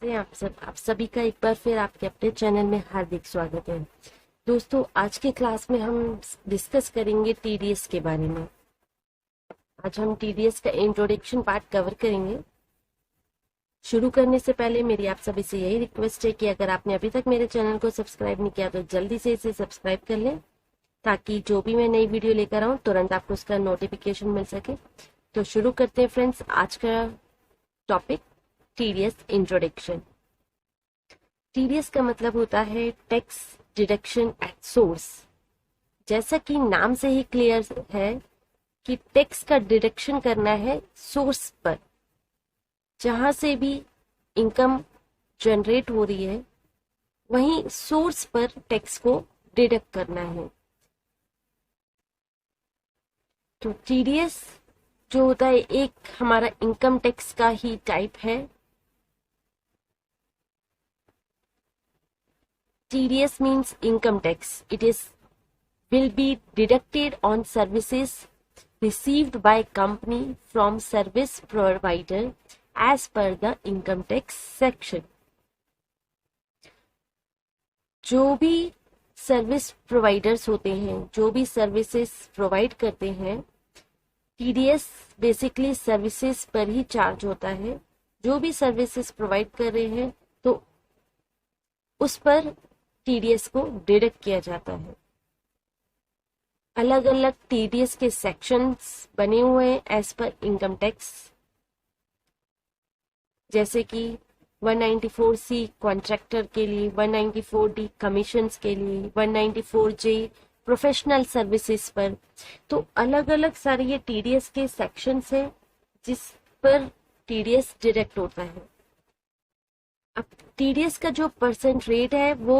आप सभी का एक बार फिर आपके अपने चैनल में हार्दिक स्वागत है। दोस्तों, आज के क्लास में हम डिस्कस करेंगे टीडीएस के बारे में। आज हम टीडीएस का इंट्रोडक्शन पार्ट कवर करेंगे। शुरू करने से पहले मेरी आप सभी से यही रिक्वेस्ट है कि अगर आपने अभी तक मेरे चैनल को सब्सक्राइब नहीं किया तो जल्दी से इसे सब्सक्राइब कर लें, ताकि जो भी मैं नई वीडियो लेकर आऊँ तुरंत आपको उसका नोटिफिकेशन मिल सके। तो शुरू करते हैं फ्रेंड्स, आज का टॉपिक टीडीएस इंट्रोडक्शन। टीडीएस का मतलब होता है टैक्स डिडक्शन एट सोर्स। जैसा कि नाम से ही क्लियर है कि टैक्स का डिडक्शन करना है सोर्स पर, जहां से भी इनकम जनरेट हो रही है वहीं सोर्स पर टैक्स को डिडक्ट करना है। तो टीडीएस जो होता है एक हमारा इनकम टैक्स का ही टाइप है। TDS means income tax. Will be deducted on services received by company from service provider as per the income tax section. जो भी सर्विस प्रोवाइडर्स होते हैं, जो भी सर्विसेज प्रोवाइड करते हैं, TDS बेसिकली सर्विसेज पर ही चार्ज होता है। जो भी सर्विसेज प्रोवाइड कर रहे हैं तो उस पर टीडीएस को डिडक्ट किया जाता है। अलग अलग टीडीएस के सेक्शंस बने हुए हैं एज पर इनकम टैक्स, जैसे कि 194C कॉन्ट्रैक्टर के लिए, 194D कमीशंस के लिए, 194J प्रोफेशनल सर्विसेज पर। तो अलग अलग सारे ये टीडीएस के सेक्शंस हैं जिस पर टीडीएस डिडक्ट होता है। अब टीडीएस का जो परसेंट रेट है वो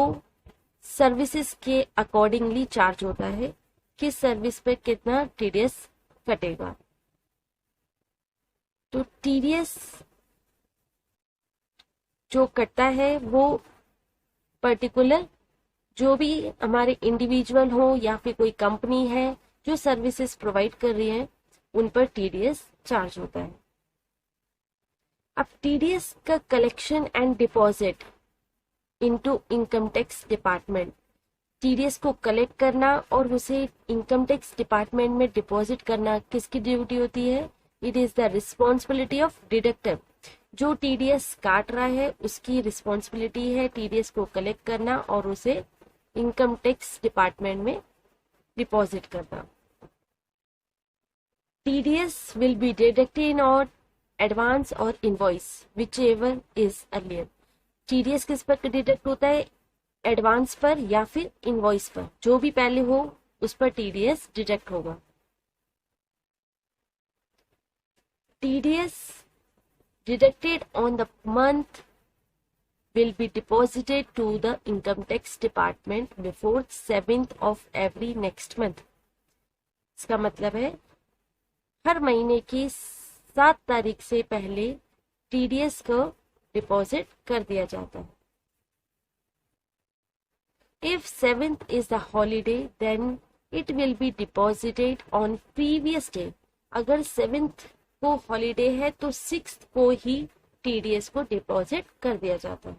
सर्विसेज के अकॉर्डिंगली चार्ज होता है, किस सर्विस पे कितना टीडीएस कटेगा। तो टीडीएस जो कटता है वो पर्टिकुलर जो भी हमारे इंडिविजुअल हो या फिर कोई कंपनी है जो सर्विसेज प्रोवाइड कर रही है उन पर टीडीएस चार्ज होता है। अब टीडीएस का collection and deposit into income tax department. TDS को कलेक्ट करना और उसे इनकम टैक्स डिपार्टमेंट में डिपॉजिट करना किसकी ड्यूटी होती है? It is the responsibility of deductor. जो टीडीएस काट रहा है उसकी रिस्पॉन्सिबिलिटी है टीडीएस को कलेक्ट करना और उसे इनकम टैक्स डिपार्टमेंट में डिपॉजिट करना। टीडीएस विल बी डिडक्टेड इन और एडवांस और invoice which ever is earlier. TDS किस पर डिडक्ट होता है? एडवांस पर या फिर इनवॉइस पर, जो भी पहले हो उस पर टीडीएस डिडक्ट होगा। TDS deducted on the month will be deposited to the income tax department before 7th of every next month. इसका मतलब है हर महीने की 7 तारीख से पहले टीडीएस को डिपॉजिट कर दिया जाता है। If 7th is the holiday, then it will be deposited on previous day. अगर 7th को हॉलीडे है तो 6th को ही टीडीएस को डिपॉजिट कर दिया जाता है।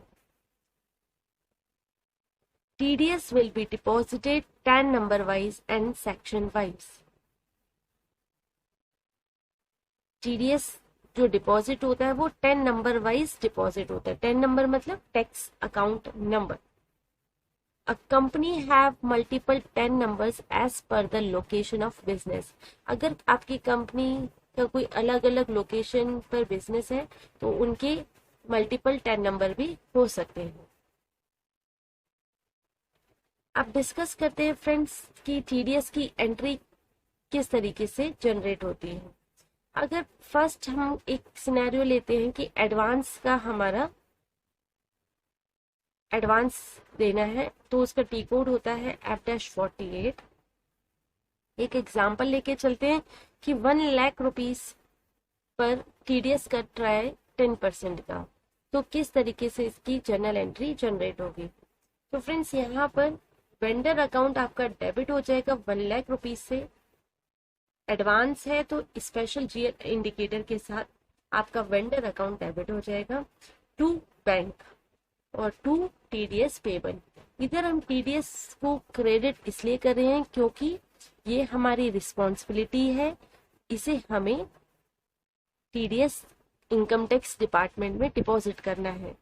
TDS will be deposited 10 number wise and section wise. TDS जो डिपॉजिट होता है वो 10 नंबर वाइज डिपॉजिट होता है। 10 नंबर मतलब tax account number. A company have multiple 10 numbers as per the location of business. अगर आपकी कंपनी का कोई अलग अलग लोकेशन पर बिजनेस है तो उनके मल्टीपल 10 नंबर भी हो सकते हैं। अब डिस्कस करते हैं फ्रेंड्स कि टीडीएस की एंट्री किस तरीके से जनरेट होती है। अगर फर्स्ट हम एक सिनेरियो लेते हैं कि एडवांस का हमारा एडवांस देना है तो उसका टी कोड होता है F-48। एक एग्जांपल लेके चलते हैं कि 1 लाख रुपीस पर टीडीएस कट रहा है 10% का, तो किस तरीके से इसकी जर्नल एंट्री जनरेट होगी। तो फ्रेंड्स यहाँ पर वेंडर अकाउंट आपका डेबिट हो जाएगा 1 लाख रुपीस से। एडवांस है तो स्पेशल जीएल इंडिकेटर के साथ आपका वेंडर अकाउंट डेबिट हो जाएगा। टू बैंक और टू टीडीएस पेबल। इधर हम टीडीएस को क्रेडिट इसलिए कर रहे हैं क्योंकि ये हमारी रिस्पॉन्सिबिलिटी है, इसे हमें टीडीएस इनकम टैक्स डिपार्टमेंट में डिपॉजिट करना है।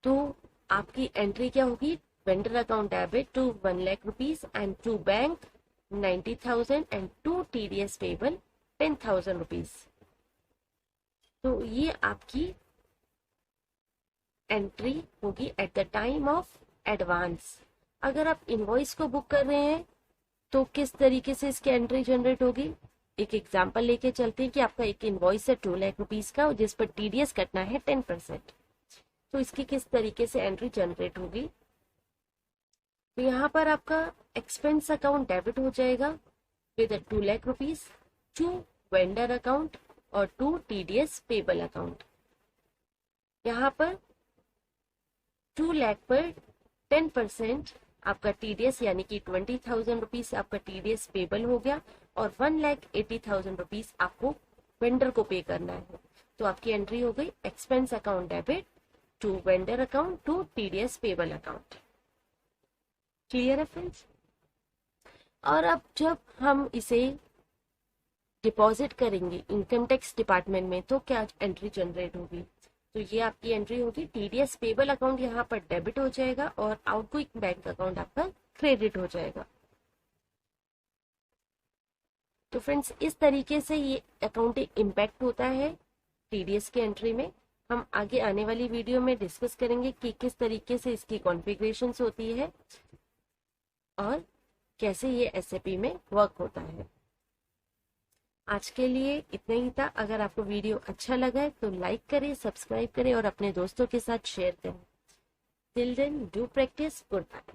तो आपकी एंट्री क्या होगी, vendor account debit to 1 lakh rupees and to bank 90,000 and to TDS payable 10,000 rupees. तो ये आपकी एंट्री होगी at the time of advance. अगर आप इनवॉइस को बुक कर रहे हैं तो किस तरीके से इसकी एंट्री जनरेट होगी, एक एग्जांपल लेके चलते हैं कि आपका एक इनवॉइस है 2 लाख रुपीज का जिस पर टीडीएस कटना है 10%। तो इसकी किस तरीके से एंट्री जनरेट होगी, तो यहाँ पर आपका एक्सपेंस अकाउंट डेबिट हो जाएगा with 2 lakh rupees to vendor account और टू टीडीएस पेबल अकाउंट। यहाँ पर 2 लाख पर 10% आपका टीडीएस यानी कि 20,000 रुपीज आपका टीडीएस पेबल हो गया और 1,80,000 रुपीज आपको वेंडर को पे करना है। तो आपकी एंट्री हो गई expense account debit to vendor account to TDS payable account. Clear है फ्रेंड्स। और अब जब हम इसे डिपॉजिट करेंगे इनकम टैक्स डिपार्टमेंट में तो क्या एंट्री जनरेट होगी, तो ये आपकी एंट्री होगी टीडीएस पेबल अकाउंट यहाँ पर डेबिट हो जाएगा और आउटगोइंग बैंक अकाउंट आपका क्रेडिट हो जाएगा। तो फ्रेंड्स इस तरीके से ये अकाउंटिंग इम्पैक्ट होता है टीडीएस की एंट्री में। हम आगे आने वाली वीडियो में डिस्कस करेंगे कि किस तरीके से इसकी कॉन्फ़िगरेशंस होती है और कैसे ये एसएपी में वर्क होता है। आज के लिए इतना ही था। अगर आपको वीडियो अच्छा लगा है तो लाइक करें, सब्सक्राइब करें और अपने दोस्तों के साथ शेयर करें। Till then do practice, good bye.